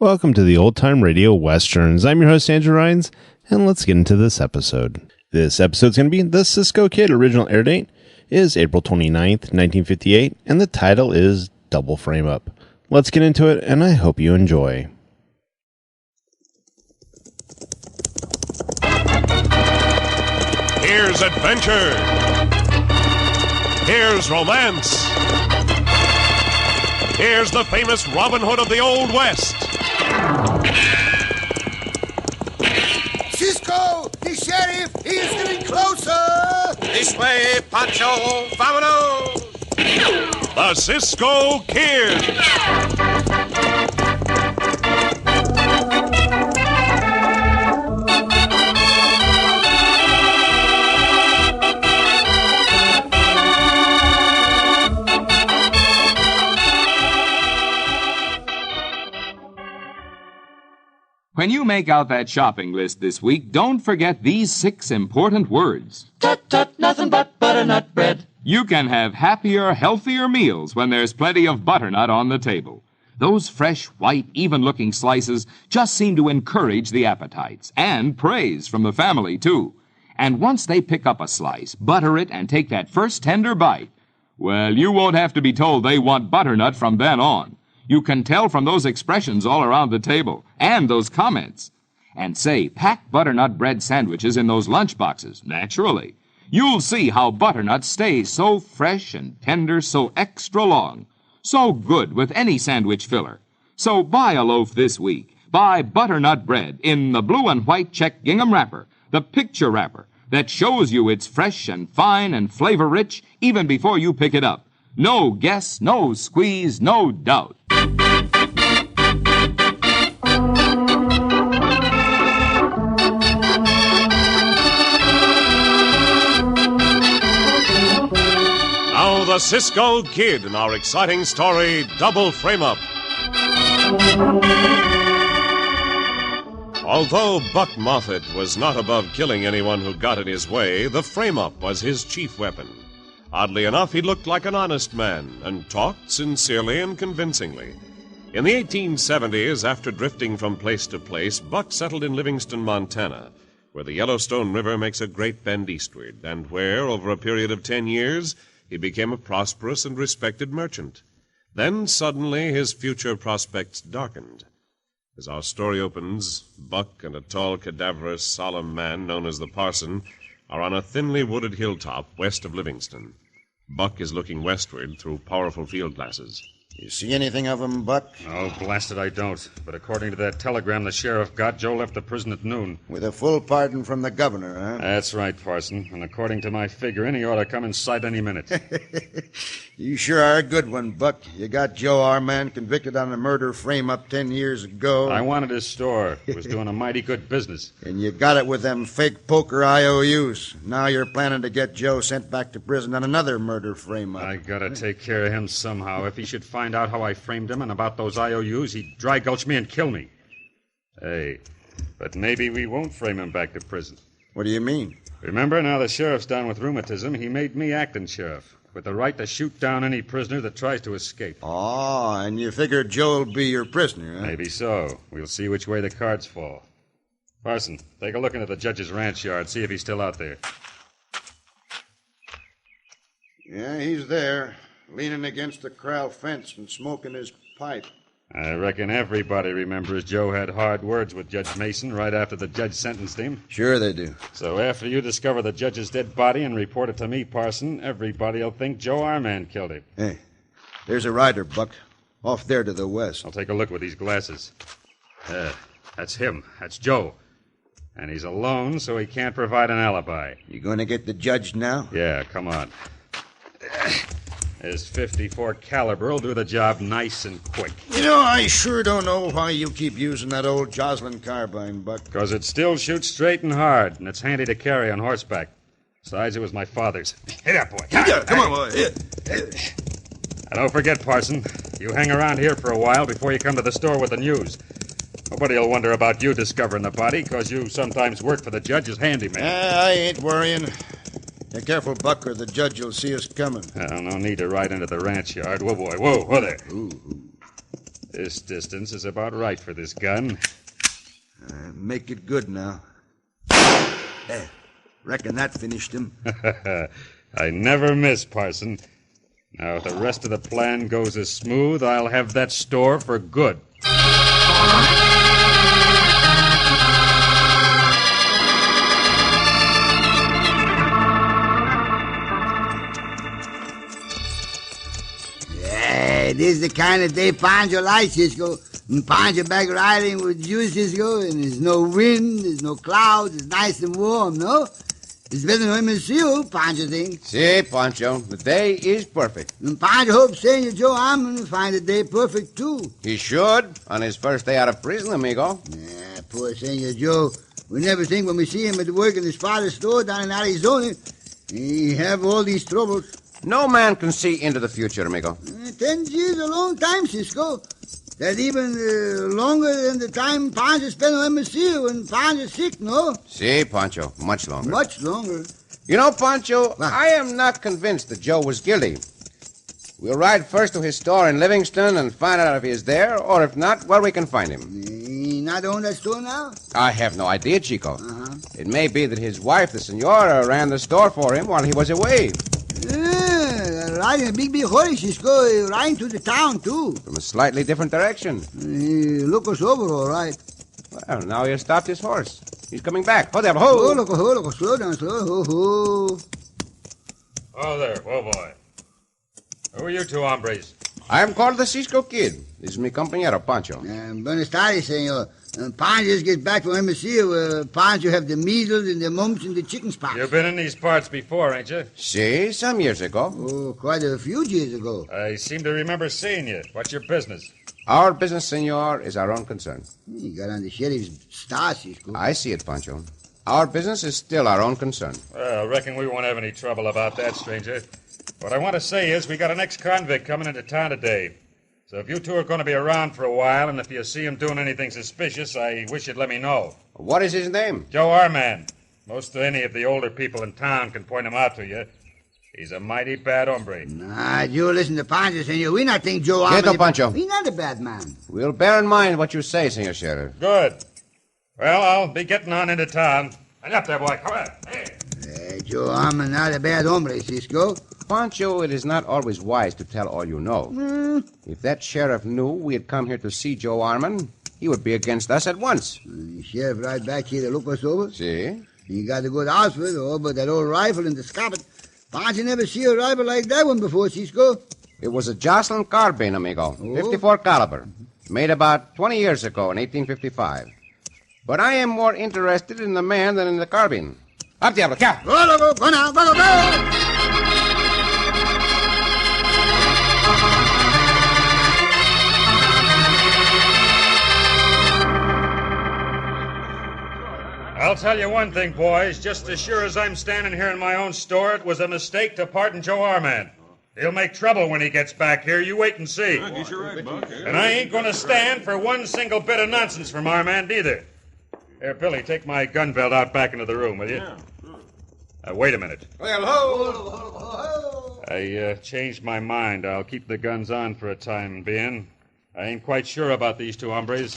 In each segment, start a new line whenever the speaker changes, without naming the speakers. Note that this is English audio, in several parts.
Welcome to the Old Time Radio Westerns. I'm your host, Andrew Rhynes, and let's get into this episode. This episode's going to be the Cisco Kid. Original air date is April 29th, 1958, and the title is Double Frame Up. Let's get into it, and I hope you enjoy.
Here's adventure. Here's romance. Here's the famous Robin Hood of the Old West.
Cisco, the sheriff, he is getting closer.
This way, Poncho, vámonos.
The Cisco Kid.
When you make out that shopping list this week, don't forget these 6 important words.
Tut, tut, nothing but butternut bread.
You can have happier, healthier meals when there's plenty of butternut on the table. Those fresh, white, even-looking slices just seem to encourage the appetites, and praise from the family, too. And once they pick up a slice, butter it, and take that first tender bite, well, you won't have to be told they want butternut from then on. You can tell from those expressions all around the table, and those comments. And say, pack butternut bread sandwiches in those lunch boxes, naturally. You'll see how butternut stays so fresh and tender, so extra long. So good with any sandwich filler. So buy a loaf this week. Buy butternut bread in the blue and white check gingham wrapper, the picture wrapper, that shows you it's fresh and fine and flavor-rich even before you pick it up. No guess, no squeeze, no doubt.
Now the Cisco Kid in our exciting story, Double Frame Up. Although Buck Moffett was not above killing anyone who got in his way, the frame-up was his chief weapon. Oddly enough, he looked like an honest man and talked sincerely and convincingly. In the 1870s, after drifting from place to place, Buck settled in Livingston, Montana, where the Yellowstone River makes a great bend eastward, and where, over a period of 10 years, he became a prosperous and respected merchant. Then, suddenly, his future prospects darkened. As our story opens, Buck and a tall, cadaverous, solemn man known as the Parson are on a thinly wooded hilltop west of Livingston. Buck is looking westward through powerful field glasses.
You see anything of him, Buck?
Oh, blasted I don't. But according to that telegram the sheriff got, Joe left the prison at noon.
With a full pardon from the governor, huh?
That's right, Parson. And according to my figuring, he ought to come in sight any minute.
You sure are a good one, Buck. You got Joe, our man, convicted on a murder frame-up 10 years ago.
I wanted his store. It was doing a mighty good business.
And you got it with them fake poker IOUs. Now you're planning to get Joe sent back to prison on another murder frame-up.
I gotta take care of him somehow. If he should find out how I framed him and about those IOUs, he'd dry gulch me and kill me. Hey, but maybe we won't frame him back to prison.
What do you mean?
Remember, now the sheriff's down with rheumatism, he made me acting sheriff, with the right to shoot down any prisoner that tries to escape.
Oh, and you figure Joe'll be your prisoner, huh?
Maybe so. We'll see which way the cards fall. Parson, take a look into the judge's ranch yard, see if he's still out there.
Yeah, he's there, leaning against the corral fence and smoking his pipe.
I reckon everybody remembers Joe had hard words with Judge Mason right after the judge sentenced him.
Sure they do.
So after you discover the judge's dead body and report it to me, Parson, everybody'll think Joe, our man, killed him.
Hey, there's a rider, Buck, off there to the west.
I'll take a look with these glasses. That's him. That's Joe. And he's alone, so he can't provide an alibi.
You going to get the judge now?
Yeah, come on. His .54 caliber will do the job nice and quick.
You know, I sure don't know why you keep using that old Joslin carbine, Buck.
Because it still shoots straight and hard, and it's handy to carry on horseback. Besides, it was my father's. Hey up, boy.
Yeah, come on, boy.
And don't forget, Parson, you hang around here for a while before you come to the store with the news. Nobody'll wonder about you discovering the body, because you sometimes work for the judge as handyman.
I ain't worrying. Be careful, Buck, or the judge will see us coming.
Well, no need to ride into the ranch yard. Whoa, boy. Whoa there.
Ooh.
This distance is about right for this gun.
Make it good now. Reckon that finished him.
I never miss, Parson. Now, if the rest of the plan goes as smooth, I'll have that store for good.
This is the kind of day Poncho likes, Cisco. And Poncho back riding with you, Cisco, and there's no wind, there's no clouds, it's nice and warm, no? It's better than him see you, Poncho thinks.
Si, Poncho. The day is perfect.
And Poncho hopes Senor Joe Armand will find the day perfect, too.
He should, on his first day out of prison, amigo.
Poor Senor Joe. We never think when we see him at work in his father's store down in Arizona, he have all these troubles.
No man can see into the future, amigo.
10 years a long time, Cisco. That's even longer than the time Poncho spent on MSC when Poncho's sick, no?
Si, Poncho. Much longer.
Much longer.
You know, Poncho, I am not convinced that Joe was guilty. We'll ride first to his store in Livingston and find out if he is there, or if not, where we can find him.
He not own that store now?
I have no idea, Chico. It may be that his wife, the senora, ran the store for him while he was away.
Riding a big horse, Cisco. Riding to the town, too.
From a slightly different direction.
He look us over, all right.
Well, now he has stopped his horse. He's coming back. Ho there, ho!
Look, slow down, slow. Ho.
Oh, there. Whoa, boy. Who are you two hombres?
I am called the Cisco Kid. This is mi compañero, Poncho.
Buenos tardes, senor. Poncho just gets back from MSC where Poncho have the measles and the mumps and the chicken spots.
You've been in these parts before, ain't you?
Si, some years ago.
Oh, quite a few years ago.
I seem to remember seeing you. What's your business?
Our business, senor, is our own concern.
You got on the sheriff's star, Cisco.
I see it, Poncho. Our business is still our own concern.
Well, I reckon we won't have any trouble about that, stranger. What I want to say is we got an ex-convict coming into town today. So if you two are going to be around for a while, and if you see him doing anything suspicious, I wish you'd let me know.
What is his name?
Joe Armand. Most any of the older people in town can point him out to you. He's a mighty bad hombre.
Nah, you listen to Poncho, senor. We not think Joe Armand...
Quieto, Poncho.
He's not a bad man.
We'll bear in mind what you say, senor sheriff.
Good. Well, I'll be getting on into town. And up there, boy. Come on. Hey.
Joe Armand not a bad hombre, Cisco.
Poncho, it is not always wise to tell all you know. If that sheriff knew we had come here to see Joe Armand, he would be against us at once.
The sheriff right back here to look us over.
See?
He got a good outfit, but that old rifle and the scoppet. Poncho never see a rifle like that one before, Cisco.
It was a Jocelyn carbine, amigo. 54 caliber. Made about 20 years ago in 1855. But I am more interested in the man than in the carbine. Up, Diablo, cap!
Go now, go!
I'll tell you one thing, boys. Just as sure as I'm standing here in my own store, it was a mistake to pardon Joe Armand. He'll make trouble when he gets back here. You wait and see. And I ain't going to stand for one single bit of nonsense from Armand either. Here, Billy, take my gun belt out back into the room, will you? Wait a minute. I changed my mind. I'll keep the guns on for a time being. I ain't quite sure about these two hombres.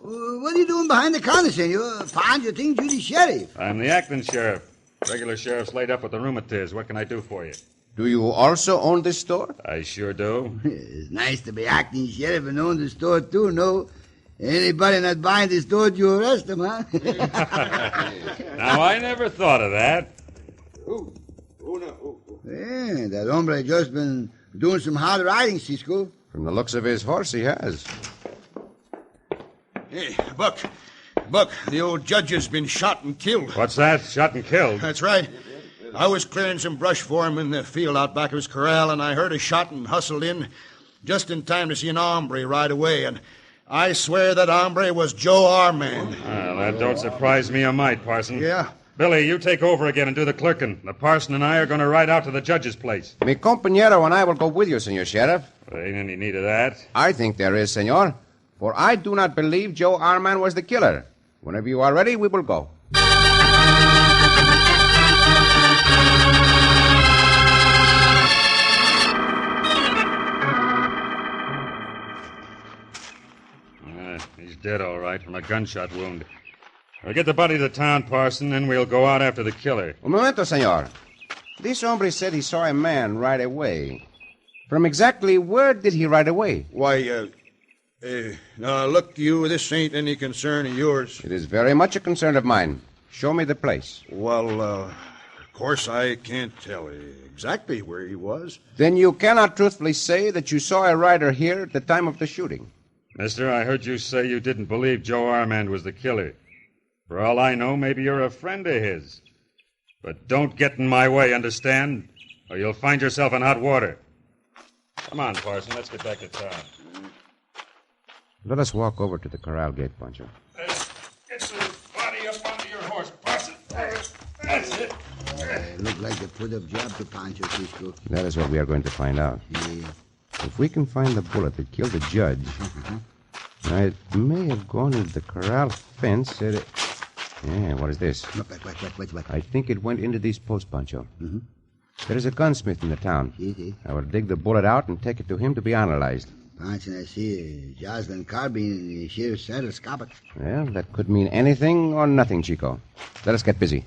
What are you doing behind the counter, senor? Poncho thinks you're the sheriff.
I'm the acting sheriff. Regular sheriff's laid up with the rheumatiz. What can I do for you?
Do you also own this store?
I sure do.
It's nice to be acting sheriff and own the store, too, no? Anybody not buying the store, you arrest them, huh?
Now, I never thought of that.
Yeah, that hombre just been doing some hard riding, Cisco.
From the looks of his horse, he has.
Hey, Buck, the old judge has been shot and killed.
What's that? Shot and killed?
That's right. I was clearing some brush for him in the field out back of his corral, and I heard a shot and hustled in just in time to see an hombre ride away, and I swear that hombre was Joe Armand.
Well, that don't surprise me a mite, Parson.
Yeah?
Billy, you take over again and do the clerking. The parson and I are going to ride out to the judge's place.
Mi compañero and I will go with you, senor sheriff.
There ain't any need of that.
I think there is, senor. For I do not believe Joe Armand was the killer. Whenever you are ready, we will go.
He's dead, all right, from a gunshot wound. We'll get the body to town, Parson, then we'll go out after the killer.
Un momento, senor. This hombre said he saw a man ride away. From exactly where did he ride away?
Why, now, look, you, this ain't any concern of yours.
It is very much a concern of mine. Show me the place.
Well, of course, I can't tell exactly where he was.
Then you cannot truthfully say that you saw a rider here at the time of the shooting.
Mister, I heard you say you didn't believe Joe Armand was the killer. For all I know, maybe you're a friend of his. But don't get in my way, understand? Or you'll find yourself in hot water. Come on, Parson, let's get back to town.
Let us walk over to the corral gate, Poncho.
Get the body up onto your horse, Parson. That's it.
Look like a put-up job to Poncho, Cisco.
That is what we are going to find out.
Yeah.
If we can find the bullet that killed the judge, it may have gone into the corral fence. Yeah, what is this?
What?
I think it went into these posts, Poncho. Mm-hmm. There is a gunsmith in the town.
See.
I will dig the bullet out and take it to him to be analyzed.
Poncho, I see a Jocelyn carbine in the sheriff's saddle scoppet.
Well, that could mean anything or nothing, Chico. Let us get busy.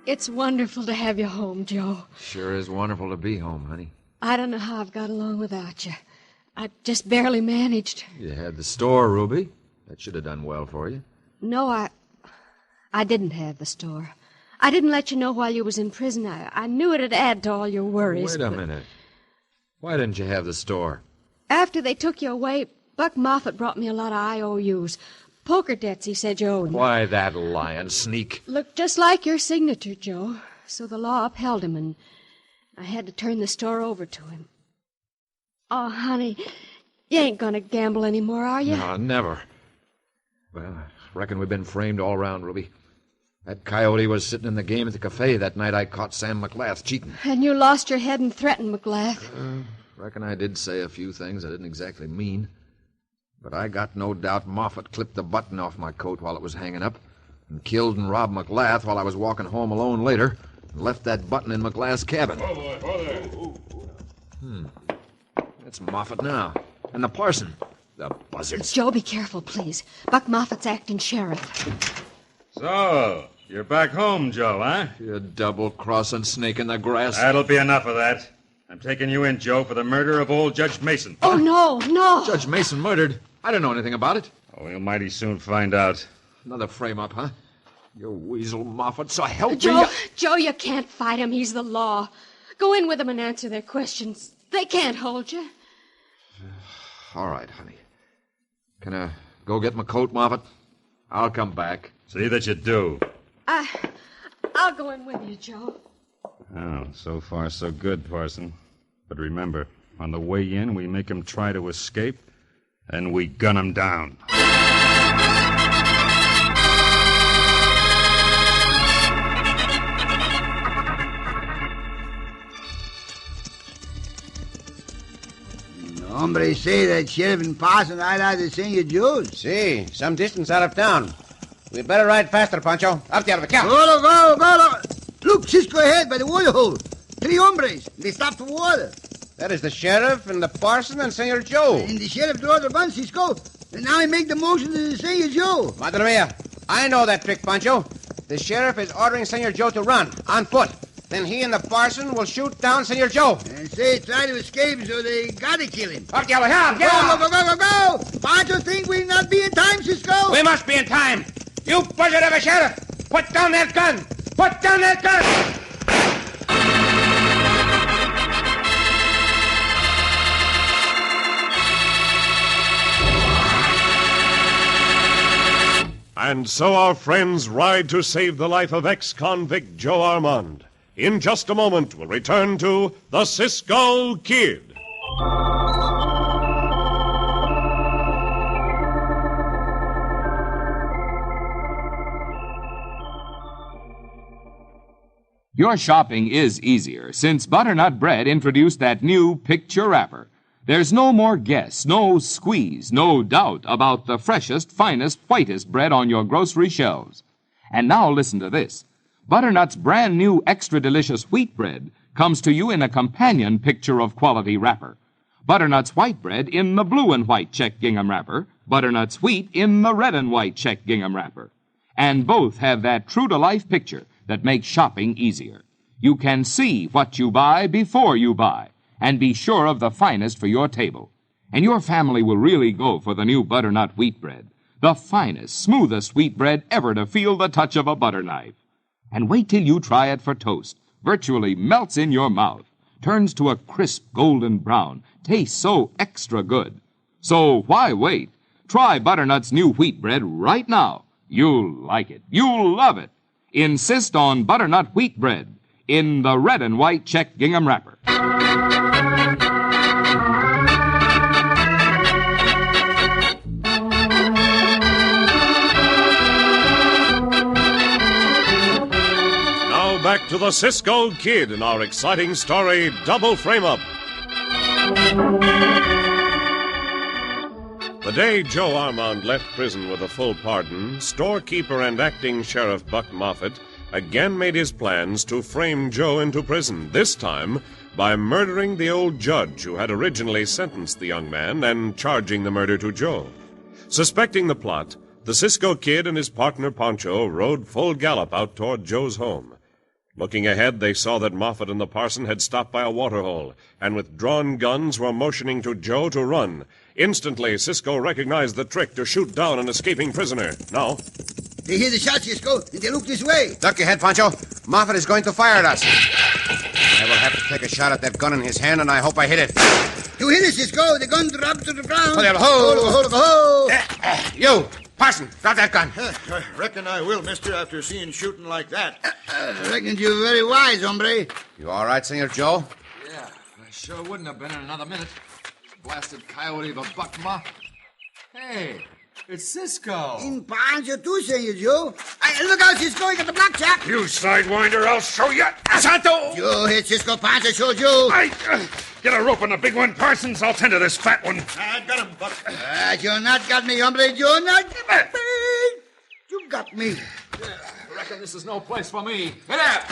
It's wonderful to have you home, Joe.
Sure is wonderful to be home, honey.
I don't know how I've got along without you. I just barely managed.
You had the store, Ruby. That should have done well for you.
No, I didn't have the store. I didn't let you know while you was in prison. I knew it'd add to all your worries.
Wait a minute. Why didn't you have the store?
After they took you away, Buck Moffat brought me a lot of IOUs. Poker debts he said you owed me.
Why, that lying sneak.
Looked just like your signature, Joe. So the law upheld him, and I had to turn the store over to him. Oh, honey, you ain't gonna gamble anymore, are you?
No, never. Well, I reckon we've been framed all around, Ruby. That coyote was sitting in the game at the cafe that night I caught Sam McGlath cheating.
And you lost your head and threatened McGlath.
Reckon I did say a few things I didn't exactly mean. But I got no doubt Moffat clipped the button off my coat while it was hanging up, and killed and robbed McGlath while I was walking home alone later, and left that button in McGlath's cabin.
Oh, there.
That's Moffat now. And the parson. The buzzards.
Joe, be careful, please. Buck Moffat's acting sheriff.
So, you're back home, Joe, huh?
You double-crossing snake in the grass.
That'll be enough of that. I'm taking you in, Joe, for the murder of old Judge Mason.
Oh, no.
Judge Mason murdered? I don't know anything about it.
Oh, we'll mighty soon find out.
Another frame-up, huh? You weasel Moffat, so help
Joe,
me.
Joe, you can't fight him. He's the law. Go in with him and answer their questions. They can't hold you.
All right, honey. Can I go get my coat, Moffat? I'll come back.
See that you do.
I'll go in with you, Joe.
Oh, so far so good, Parson. But remember, on the way in, we make him try to escape, and we gun him down.
Hombre say that sheriff and parson ride out of Senor Joe's.
See, some distance out of town. We'd better ride faster, Poncho. Up the count.
Go. Look, Cisco ahead by the water hole. 3 hombres. They stopped for water.
That is the sheriff and the parson and Senor Joe.
And the sheriff draw the gun, Cisco. And now he make the motion to Senor Joe.
Madre mia, I know that trick, Poncho. The sheriff is ordering Senor Joe to run, on foot. Then he and the parson will shoot down Senor Joe.
And say try to escape, so they gotta kill him.
Go!
Poncho think we not be in time, Cisco.
We must be in time. You buzzard of a sheriff! Put down that gun! Put down that gun!
And so our friends ride to save the life of ex-convict Joe Armand. In just a moment, we'll return to the Cisco Kid.
Your shopping is easier since Butternut Bread introduced that new picture wrapper. There's no more guess, no squeeze, no doubt about the freshest, finest, whitest bread on your grocery shelves. And now listen to this. Butternut's brand new extra delicious wheat bread comes to you in a companion picture of quality wrapper. Butternut's white bread in the blue and white check gingham wrapper, Butternut's wheat in the red and white check gingham wrapper. And both have that true-to-life picture that makes shopping easier. You can see what you buy before you buy, and be sure of the finest for your table. And your family will really go for the new Butternut wheat bread, the finest, smoothest wheat bread ever to feel the touch of a butter knife. And wait till you try it for toast. Virtually melts in your mouth, turns to a crisp golden brown, tastes so extra good. So why wait? Try Butternut's new wheat bread right now. You'll like it. You'll love it. Insist on Butternut wheat bread in the red and white check gingham wrapper.
Now back to the Cisco Kid in our exciting story, Double Frame Up. The day Joe Armand left prison with a full pardon, storekeeper and acting Sheriff Buck Moffett again made his plans to frame Joe into prison, this time by murdering the old judge who had originally sentenced the young man and charging the murder to Joe. Suspecting the plot, the Cisco Kid and his partner Poncho rode full gallop out toward Joe's home. Looking ahead, they saw that Moffett and the parson had stopped by a waterhole, and with drawn guns were motioning to Joe to run. Instantly, Cisco recognized the trick to shoot down an escaping prisoner. Now,
they hear the shot, Cisco, and they look this way.
Duck your head, Poncho. Moffett is going to fire at us. I will have to take a shot at that gun in his hand, and I hope I hit it.
You hit it, Cisco. The gun dropped to the ground.
Hold. You, parson, drop that gun.
I reckon I will, mister, after seeing shooting like that.
I reckon you're very wise, hombre.
You all right, Senor Joe?
Yeah, I sure wouldn't have been in another minute. Blasted coyote of a Buck Moffett. Hey, it's Cisco.
In Poncho, too, Senor Joe. Look out, Cisco. You got the blackjack.
You sidewinder, I'll show you.
Santo! Joe hit Cisco. Poncho showed you.
Get a rope on the big one, Parsons. I'll tend to this fat one.
I got him, Buck.
You're not got me, hombre. You're not. You got me.
I reckon this is no place for me. Get out!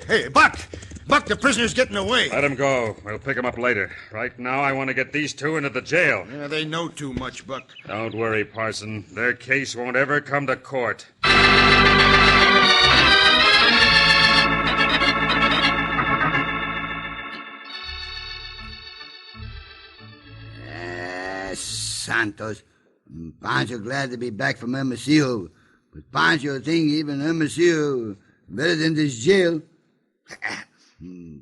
Hey, Buck. Buck, the prisoner's getting away.
Let him go. We'll pick him up later. Right now, I want to get these two into the jail.
Yeah, they know too much, Buck.
Don't worry, Parson. Their case won't ever come to court.
Santos. Pancho glad to be back from Hermosillo. But Pancho think even Hermosillo better than this jail.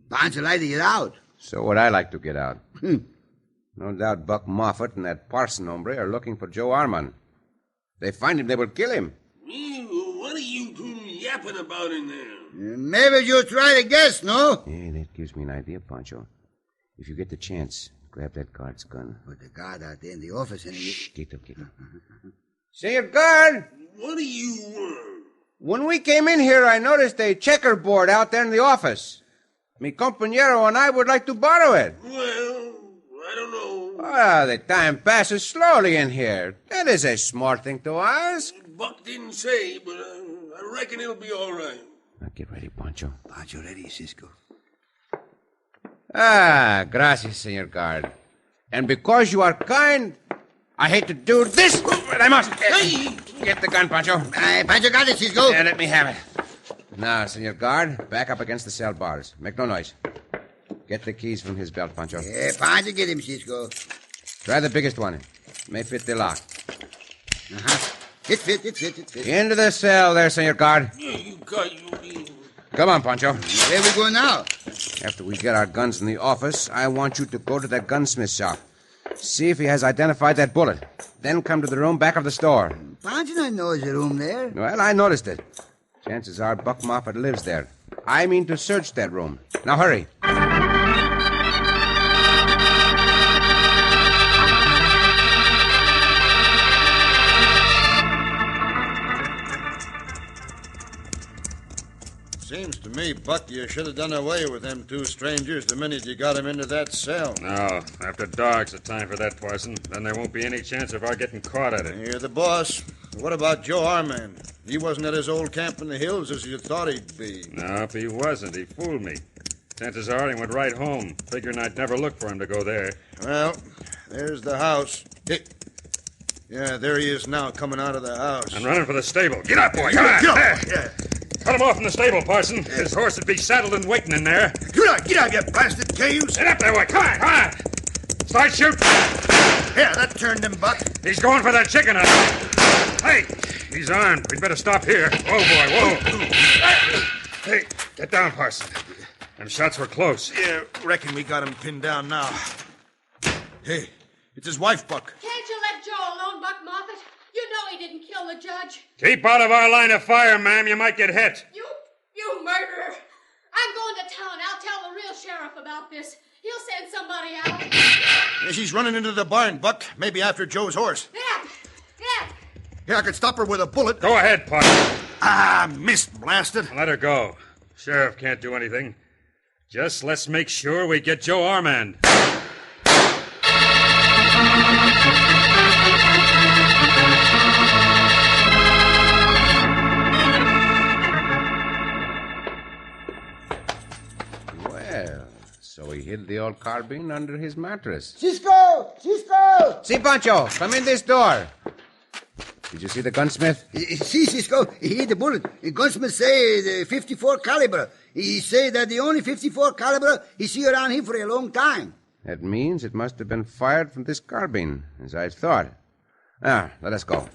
Pancho like to get out.
So would I like to get out. No doubt Buck Moffett and that parson hombre are looking for Joe Armand. They find him, they will kill him.
What are you two yapping about in there?
Maybe you'll try to guess, no?
Yeah, that gives me an idea, Poncho. If you get the chance, grab that guard's gun.
Put the guard out there in the office and...
Shh, get up. Senor Guard!
What do you want?
When we came in here, I noticed a checkerboard out there in the office. Mi compañero and I would like to borrow it.
Well, I don't know.
Ah, the time passes slowly in here. That is a smart thing to ask.
Buck didn't say, but I reckon it'll be all right.
Now get ready, Poncho.
Poncho ready, Cisco.
Ah, gracias, Senor Guard. And because you are kind, I hate to do this, but I must.
Hey!
Get the gun, Poncho.
Poncho got it, Cisco.
Yeah, let me have it. Now, Senor Guard, back up against the cell bars. Make no noise. Get the keys from his belt, Poncho.
Yeah, Poncho, get him, Cisco.
Try the biggest one. May fit the lock.
Uh-huh. It fit.
Into the cell there, Senor Guard.
Yeah, you got you.
Come on, Poncho.
Where we go now?
After we get our guns in the office, I want you to go to that gunsmith shop. See if he has identified that bullet. Then come to the room back of the store.
Poncho don't know there's a room there.
Well, I noticed it. Chances are Buck Moffett lives there. I mean to search that room. Now hurry.
Seems to me, Buck, you should have done away with them two strangers the minute you got them into that cell.
No, after dark's the time for that, Parson. Then there won't be any chance of our getting caught at it.
You're the boss. What about Joe Arman? He wasn't at his old camp in the hills as you thought he'd be.
No, if he wasn't, he fooled me. Chances are he went right home, figuring I'd never look for him to go there.
Well, there's the house. Hey. Yeah, there he is now, coming out of the house.
I'm running for the stable. Get up, boy. Come on.
Get up. Yeah.
Cut him off in the stable, Parson. His horse would be saddled and waiting in there.
Get out, you blasted caves.
Get up there, boy. Come on. Start shooting.
Yeah, that turned him, Buck.
He's going for that chicken. Hey, he's armed. We'd better stop here. Whoa, boy, whoa. Hey, get down, Parson. Them shots were close.
Yeah, reckon we got him pinned down now. Hey, it's his wife, Buck.
Can't you let Joe alone, Buck Moffat? You know he didn't kill the judge.
Keep out of our line of fire, ma'am. You might get hit.
You murderer. I'm going to town. I'll tell the real sheriff about this. He'll send somebody out.
Yeah, she's running into the barn, Buck. Maybe after Joe's horse. Yeah, I could stop her with a bullet.
Go ahead, Parson.
Missed, blasted.
Let her go. Sheriff can't do anything. Just let's make sure we get Joe Armand.
Well, so he hid the old carbine under his mattress.
Cisco! Cisco!
See, Poncho, come in this door. Did you see the gunsmith?
See, Cisco, he hit the bullet. The gunsmith say the 54 caliber. He say that the only 54 caliber he see around here for a long time.
That means it must have been fired from this carbine, as I thought. Let us go.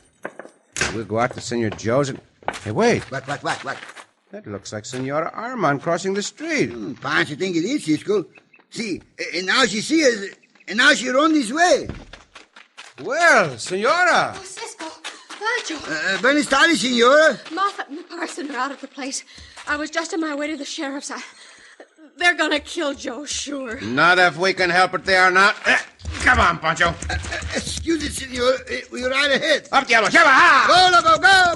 We'll go out to Senor Joe's and... Hey, wait.
What?
That looks like Senora Armand crossing the street.
Poncho think it is, Cisco. See, and now she see us, and now she run this way.
Well, Senora.
Oh, Cisco. Poncho.
Buenas tardes, Senora.
Moffat and the parson are out of the place. I was just on my way to the sheriff's. They're gonna kill Joe, sure.
Not if we can help it, they are not. Come on, Poncho.
Excuse me, Senor. We're right ahead.
Up, Diablo. Go,
loco, go!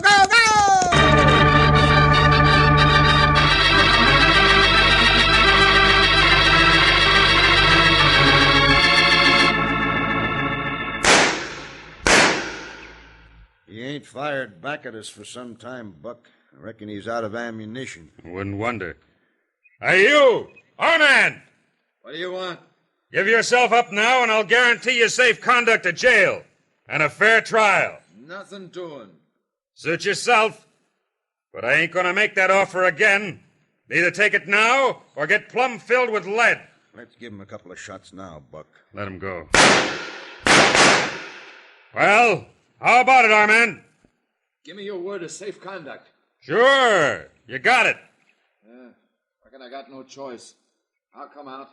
He ain't fired back at us for some time, Buck. I reckon he's out of ammunition.
Wouldn't wonder. Hey, you! Armand!
What do you want?
Give yourself up now, and I'll guarantee you safe conduct to jail. And a fair trial.
Nothing doing.
Suit yourself. But I ain't gonna make that offer again. Either take it now, or get plumb filled with lead.
Let's give him a couple of shots now, Buck.
Let him go. Well, how about it, Armand?
Give me your word of safe conduct.
Sure. You got it.
Reckon I got no choice. I'll come out.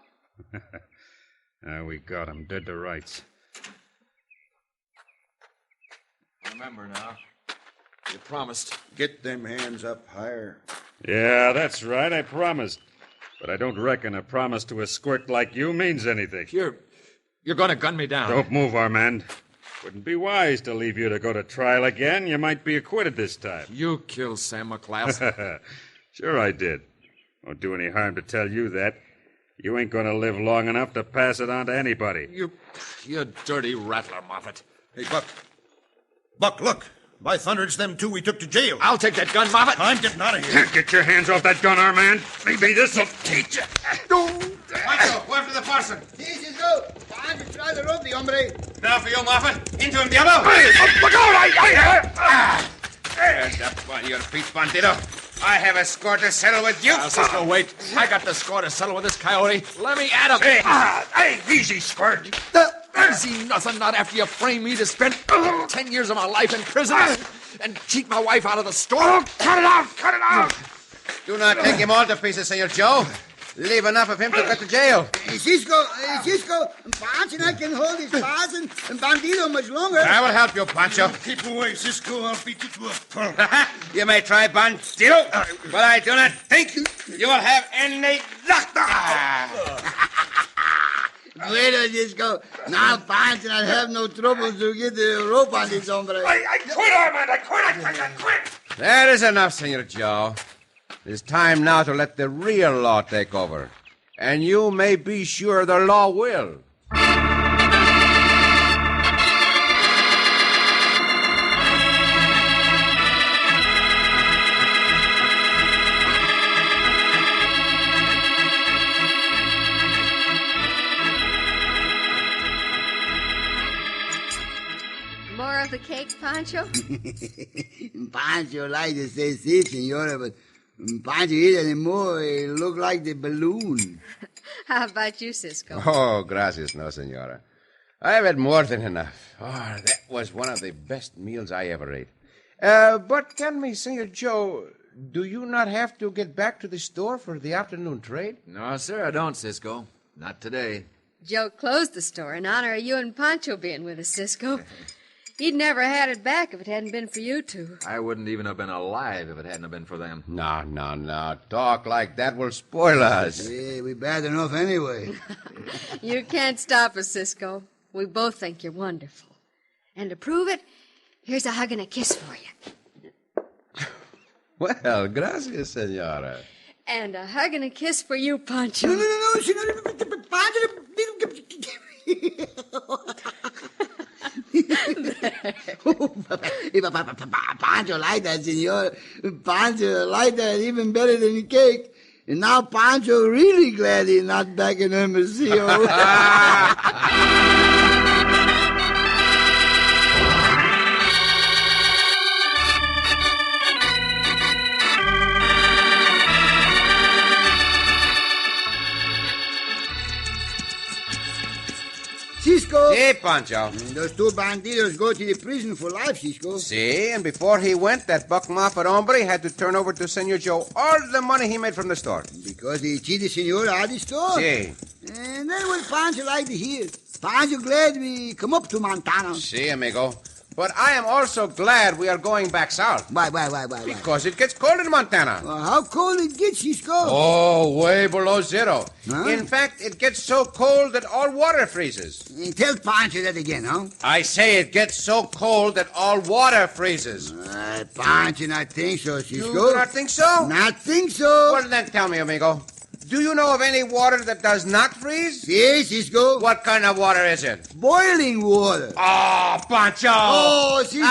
We got him dead to rights.
Remember now. You promised.
Get them hands up higher.
Yeah, that's right. I promised. But I don't reckon a promise to a squirt like you means anything.
You're going to gun me down.
Don't move, Armand. Wouldn't be wise to leave you to go to trial again. You might be acquitted this time.
You killed Sam McClass.
Sure I did. Won't do any harm to tell you that. You ain't going to live long enough to pass it on to anybody.
You dirty rattler, Moffat.
Hey, Buck. Buck, look. By thunder, it's them two we took to jail.
I'll take that gun, Moffat.
I'm getting out of here.
Get your hands off that gun, Armand. Maybe this'll teach you.
Poncho, go after the parson.
Cisco, time to try to rope the hombre.
Now for you, Moffat. Into him, Diablo.
Look out!
There's up on your feet, Bandito. I have a score to settle with you.
Cisco, wait. I got the score to settle with this coyote. Let me at him.
Hey, easy, squirt.
Easy nothing, not after you frame me to spend 10 years of my life in prison and cheat my wife out of the store.
Cut it out! Cut it out!
Do not take him all to pieces, Senor Joe. Leave enough of him to get to jail.
Cisco, Poncho and I can hold his parson and Bandito much longer.
I will help you, Poncho.
Keep away, Cisco. I'll beat you to a pulp.
You may try, Bandito, but I do not think you will have any luck.
Wait a Cisco. Now Poncho and I have no trouble to get the rope on this hombre.
I quit, Armand. I quit.
That is enough, Senor Joe. It is time now to let the real law take over. And you may be sure the law will.
Poncho?
Poncho like to say si, senora, but Poncho eat anymore. It look like the balloon.
How about you, Cisco?
Oh, gracias, no, senora. I've had more than enough. Oh, that was one of the best meals I ever ate. But tell me, Senor Joe, do you not have to get back to the store for the afternoon trade?
No, sir, I don't, Cisco. Not today.
Joe closed the store in honor of you and Poncho being with us, Cisco. He'd never had it back if it hadn't been for you two.
I wouldn't even have been alive if it hadn't have been for them.
No. Talk like that will spoil us.
Yeah, we bad enough anyway.
You can't stop us, Cisco. We both think you're wonderful. And to prove it, here's a hug and a kiss for you.
Well, gracias, senora.
And a hug and a kiss for you, Poncho.
No, senora. Poncho. Poncho like that, senor. Poncho like that even better than the cake. And now Poncho really glad he's not back in Hermosillo. Cisco.
Si, Poncho.
Those two bandidos go to the prison for life, Cisco.
Si, and before he went, that buck Moffat hombre had to turn over to Senor Joe all the money he made from the store.
Because he cheated Senor out of the store?
Si.
And then what Poncho like to hear. Poncho glad we come up to Montana.
Si, amigo. But I am also glad we are going back south.
Why?
Because it gets cold in Montana.
How cold it gets, Cisco?
Oh, way below zero.
Huh?
In fact, it gets so cold that all water freezes.
Tell Poncho that again, huh?
I say it gets so cold that all water freezes.
Poncho not think so, Cisco.
You do not think so?
Not think so.
Well, then tell me, amigo. Do you know of any water that does not freeze?
Yes, Cisco.
What kind of water is it?
Boiling water.
Oh, Poncho!
Oh, Cisco!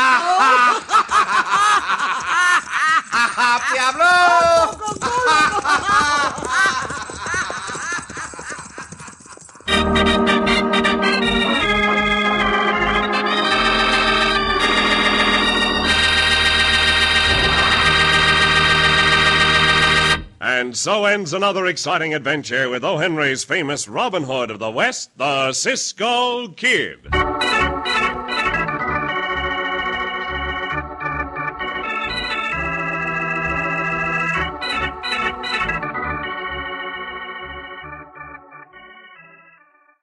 And so ends another exciting adventure with O. Henry's famous Robin Hood of the West, the Cisco Kid.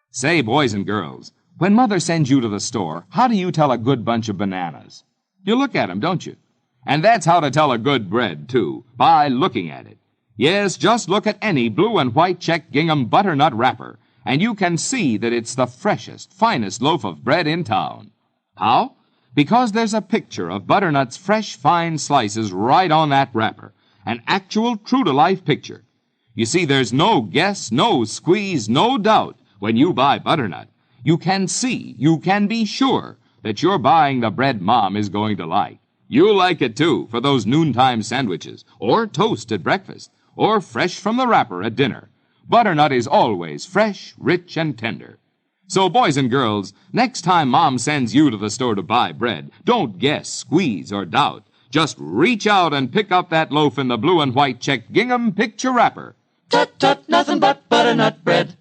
Say, boys and girls, when Mother sends you to the store, how do you tell a good bunch of bananas? You look at 'em, don't you? And that's how to tell a good bread, too, by looking at it. Yes, just look at any blue and white check gingham butternut wrapper, and you can see that it's the freshest, finest loaf of bread in town. How? Because there's a picture of butternut's fresh, fine slices right on that wrapper, an actual, true-to-life picture. You see, there's no guess, no squeeze, no doubt when you buy butternut. You can see, you can be sure that you're buying the bread Mom is going to like. You'll like it, too, for those noontime sandwiches, or toast at breakfast, or fresh from the wrapper at dinner. Butternut is always fresh, rich, and tender. So, boys and girls, next time Mom sends you to the store to buy bread, don't guess, squeeze, or doubt. Just reach out and pick up that loaf in the blue and white check gingham picture wrapper.
Tut, tut, nothing but butternut bread.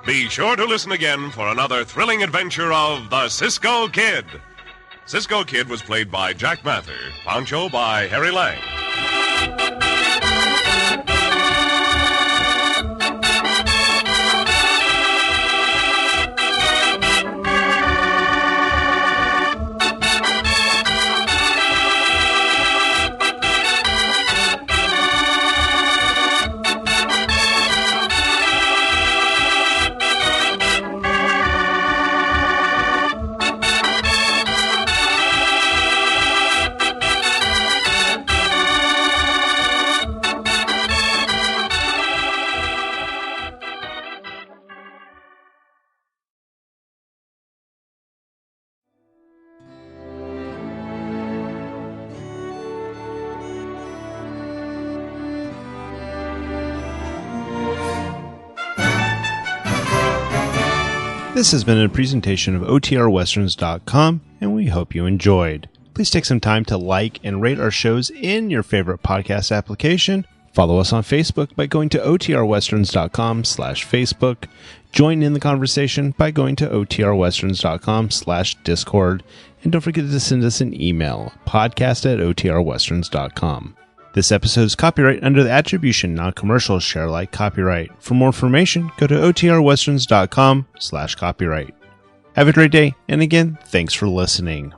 Be sure to listen again for another thrilling adventure of the Cisco Kid. Cisco Kid was played by Jack Mather, Poncho by Harry Lang.
This has been a presentation of OTRWesterns.com, and we hope you enjoyed. Please take some time to like and rate our shows in your favorite podcast application. Follow us on Facebook by going to OTRWesterns.com/Facebook. Join in the conversation by going to OTRWesterns.com/Discord. And don't forget to send us an email, podcast@OTRWesterns.com. This episode is copyright under the Attribution Non-Commercial Share Alike copyright. For more information, go to OTRWesterns.com/copyright. Have a great day, and again, thanks for listening.